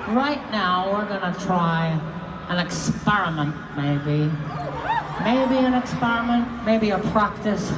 Right now, we're gonna try an experiment, maybe. Maybe an experiment, maybe a practice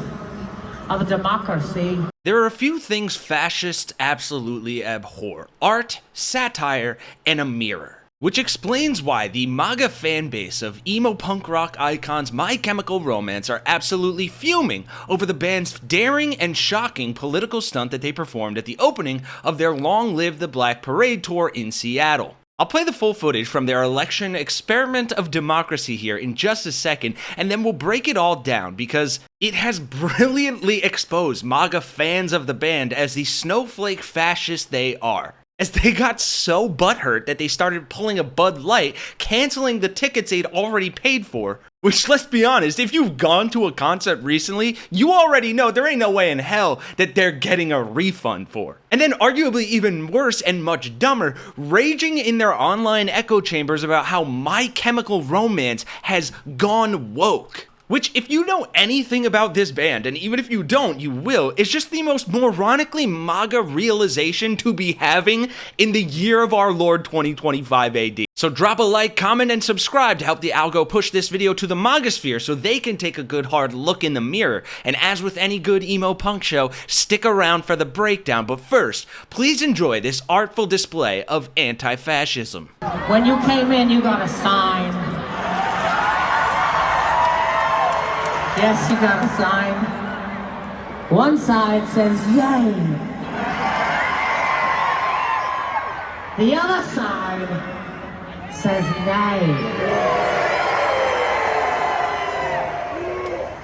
of democracy. There are a few things fascists absolutely abhor: art, satire, and a mirror. Which explains why the MAGA fanbase of emo punk rock icons My Chemical Romance are absolutely fuming over the band's daring and shocking political stunt that they performed at the opening of their Long Live the Black Parade tour in Seattle. I'll play the full footage from their election experiment of democracy here in just a second, and then we'll break it all down because it has brilliantly exposed MAGA fans of the band as the snowflake fascists they are. As they got so butthurt that they started pulling a Bud Light, canceling the tickets they'd already paid for. Which, let's be honest, if you've gone to a concert recently, you already know there ain't no way in hell that they're getting a refund for. And then arguably even worse and much dumber, raging in their online echo chambers about how My Chemical Romance has gone woke. Which, if you know anything about this band, and even if you don't, you will, is just the most moronically MAGA realization to be having in the year of our Lord 2025 AD. So drop a like, comment, and subscribe to help the algo push this video to the MAGAsphere so they can take a good hard look in the mirror. And as with any good emo punk show, stick around for the breakdown. But first, please enjoy this artful display of anti-fascism. When you came in, you got a sign. Yes, you got a sign. One side says yay. The other side says nay.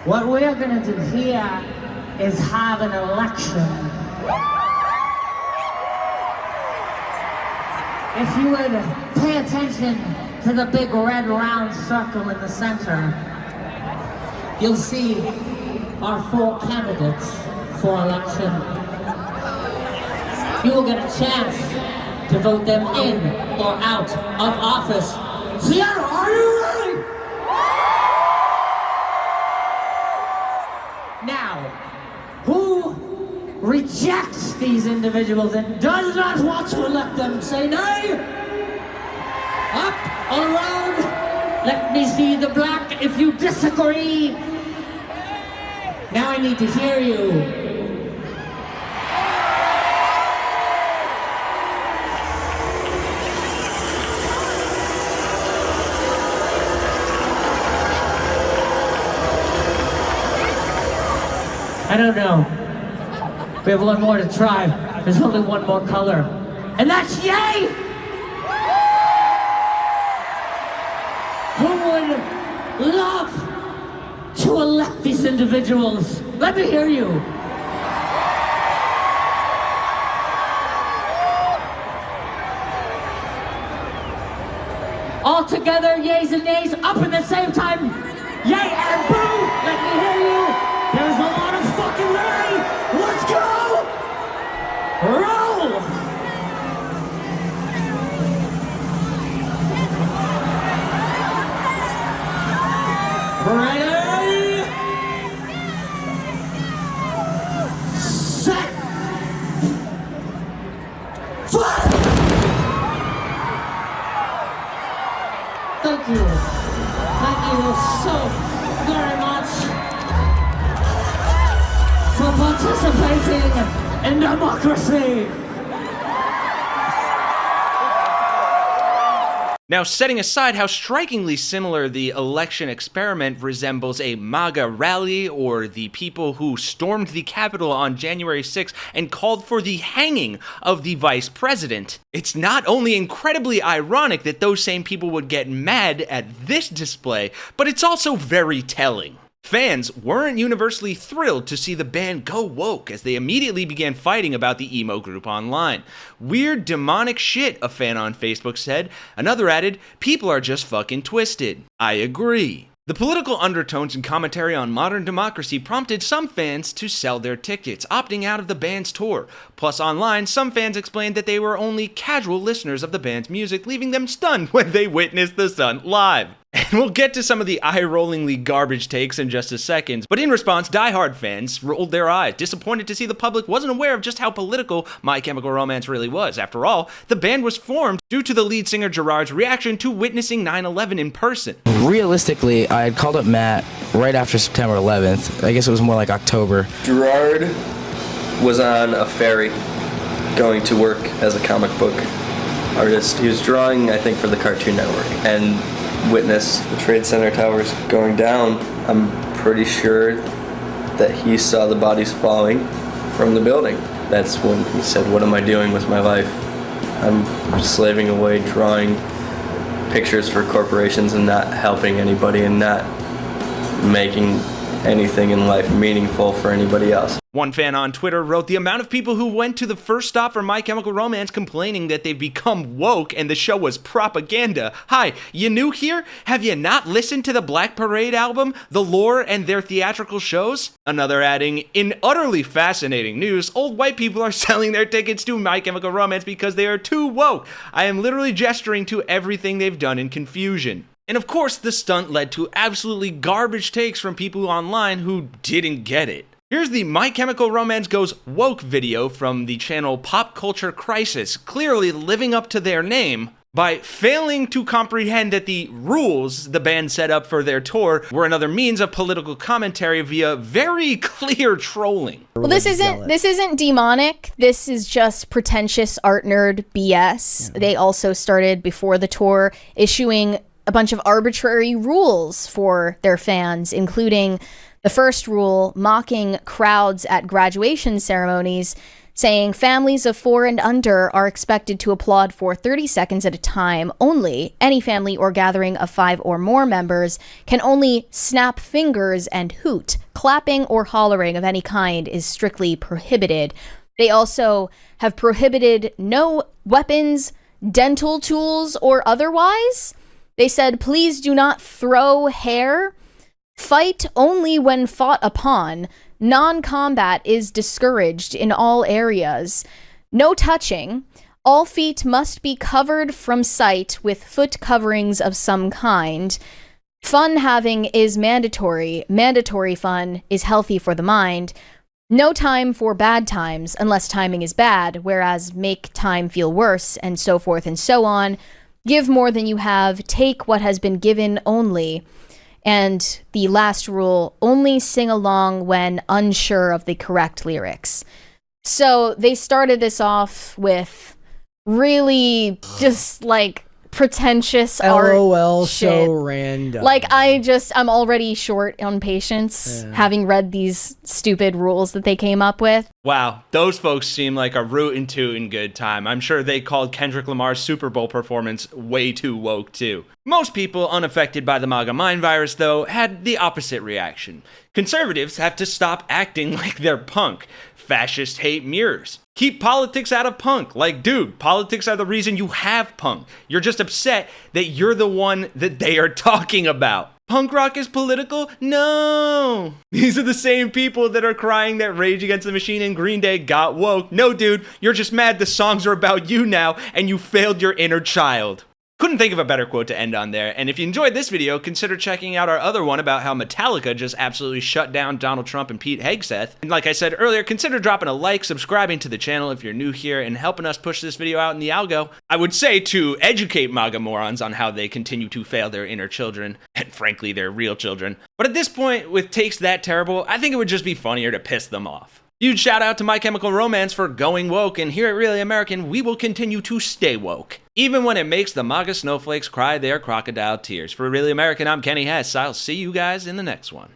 What we're gonna do here is have an election. If you would pay attention to the big red round circle in the center, you'll see our 4 candidates for election. You will get a chance to vote them in or out of office. Seattle, are you ready? Now, who rejects these individuals and does not want to elect them, say nay. Up, all around. Let me see the black if you disagree. Now I need to hear you. I don't know. We have one more to try. There's only one more color. And that's yay! Who would love to elect these individuals? Let me hear you. All together, yays and nays, up at the same time. Yay and boo! Let me hear you. There's a lot of fucking yay. Let's go! Roll! Ready? Thank you. Thank you so very much for participating in democracy. Now, setting aside how strikingly similar the election experiment resembles a MAGA rally or the people who stormed the Capitol on January 6th and called for the hanging of the vice president, it's not only incredibly ironic that those same people would get mad at this display, but it's also very telling. Fans weren't universally thrilled to see the band go woke as they immediately began fighting about the emo group online. Weird demonic shit, a fan on Facebook said. Another added, people are just fucking twisted. I agree. The political undertones and commentary on modern democracy prompted some fans to sell their tickets, opting out of the band's tour. Plus, online, some fans explained that they were only casual listeners of the band's music, leaving them stunned when they witnessed the stunt live. And we'll get to some of the eye-rollingly garbage takes in just a second, but in response, diehard fans rolled their eyes, disappointed to see the public wasn't aware of just how political My Chemical Romance really was. After all, the band was formed due to the lead singer Gerard's reaction to witnessing 9/11 in person. Realistically, I had called up Matt right after September 11th. I guess it was more like October. Gerard was on a ferry going to work as a comic book artist. He was drawing, I think, for the Cartoon Network, and witnessed the Trade Center towers going down. I'm pretty sure that he saw the bodies falling from the building. That's when he said, "What am I doing with my life? I'm slaving away drawing pictures for corporations and not helping anybody and not making anything in life meaningful for anybody else." One fan on Twitter wrote, "The amount of people who went to the first stop for My Chemical Romance complaining that they've become woke and the show was propaganda. Hi, you new here? Have you not listened to the Black Parade album, The Lore, and their theatrical shows?" Another adding, "In utterly fascinating news, old white people are selling their tickets to My Chemical Romance because they are too woke. I am literally gesturing to everything they've done in confusion." And of course, the stunt led to absolutely garbage takes from people online who didn't get it. Here's the My Chemical Romance Goes Woke video from the channel Pop Culture Crisis, clearly living up to their name by failing to comprehend that the rules the band set up for their tour were another means of political commentary via very clear trolling. Well, this isn't demonic. This is just pretentious art nerd BS. They also started before the tour issuing a bunch of arbitrary rules for their fans, including the first rule, mocking crowds at graduation ceremonies, saying families of 4 and under are expected to applaud for 30 seconds at a time only. Any family or gathering of 5 or more members can only snap fingers and hoot. Clapping or hollering of any kind is strictly prohibited. They also have prohibited no weapons, dental tools, or otherwise. They said, please do not throw hair. Fight only when fought upon. Non-combat is discouraged in all areas. No touching. All feet must be covered from sight with foot coverings of some kind. Fun having is mandatory. Mandatory fun is healthy for the mind. No time for bad times unless timing is bad, whereas make time feel worse, and so forth and so on. Give more than you have. Take what has been given only. And the last rule, only sing along when unsure of the correct lyrics. So they started this off with really just like pretentious LOL, art shit. so random. Like I'm already short on patience having read these stupid rules that they came up with. Wow, those folks seem like a rootin' tootin' good time. I'm sure they called Kendrick Lamar's Super Bowl performance way too woke too. Most people unaffected by the MAGA mind virus, though, had the opposite reaction. Conservatives have to stop acting like they're punk. Fascists hate mirrors. Keep politics out of punk. Like, dude, politics are the reason you have punk. You're just upset that you're the one that they are talking about. Punk rock is political? No. These are the same people that are crying that Rage Against the Machine and Green Day got woke. No, dude, you're just mad the songs are about you now and you failed your inner child. Couldn't think of a better quote to end on there, and if you enjoyed this video, consider checking out our other one about how Metallica just absolutely shut down Donald Trump and Pete Hegseth. And like I said earlier, consider dropping a like, subscribing to the channel if you're new here, and helping us push this video out in the algo. I would say to educate MAGA morons on how they continue to fail their inner children, and frankly, their real children. But at this point, with takes that terrible, I think it would just be funnier to piss them off. Huge shout out to My Chemical Romance for going woke, and here at Really American, we will continue to stay woke, even when it makes the MAGA snowflakes cry their crocodile tears. For Really American, I'm Kenny Hesse. I'll see you guys in the next one.